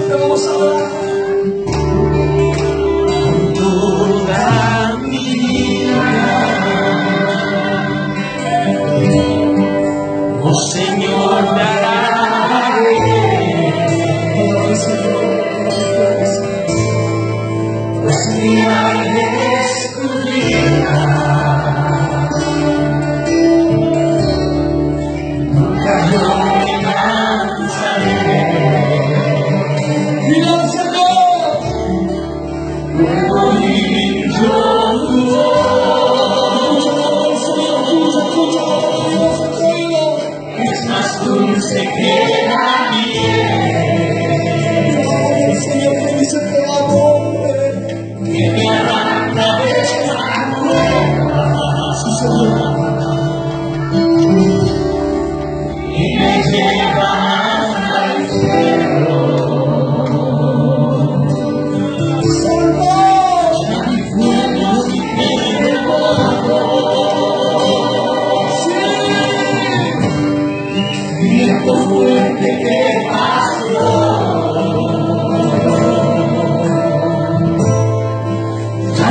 Te vamos a adorar. Toda mi vida, oh Señor, dará. Pues mía eres tu vida, nunca yo me cansaré. Y Señor, puedo oír yo tu voz, es más dulce que la miel. Señor, que dice te amo, Que me arranca de esta cueva y me lleva al cielo. Ya mi fuego y mi remoto, viento fuerte que pasó.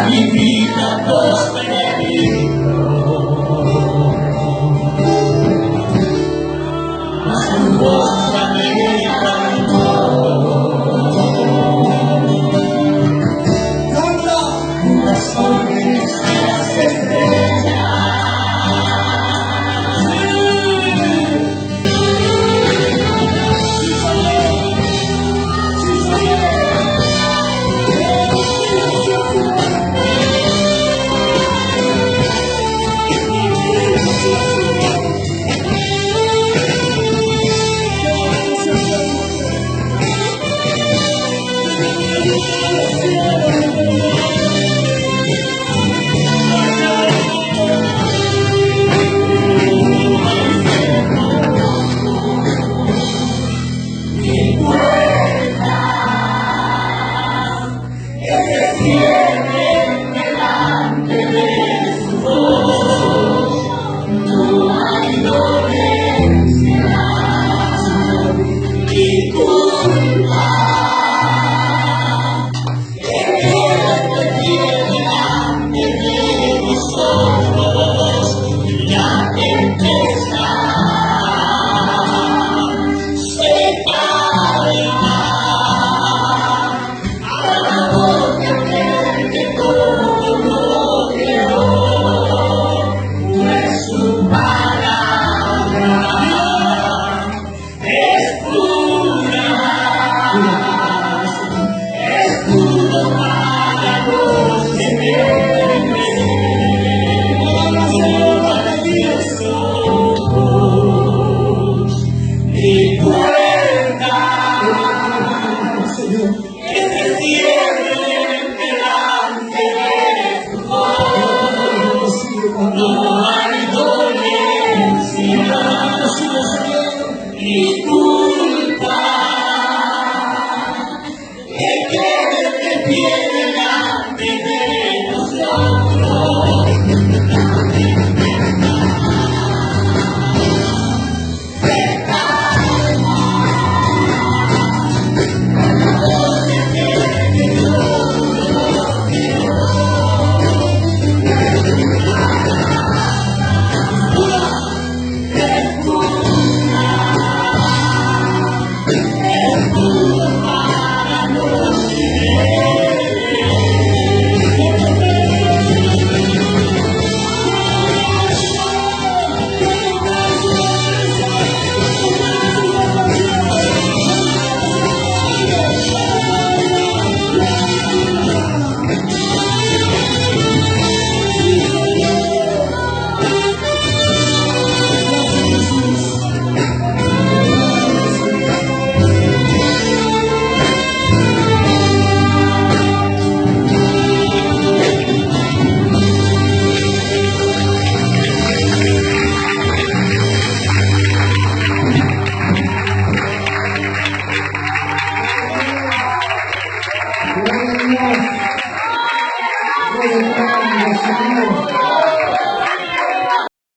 Mi vida prosperó, mas tu voz ya me levantó. canta. Las órdenes de las estrellas,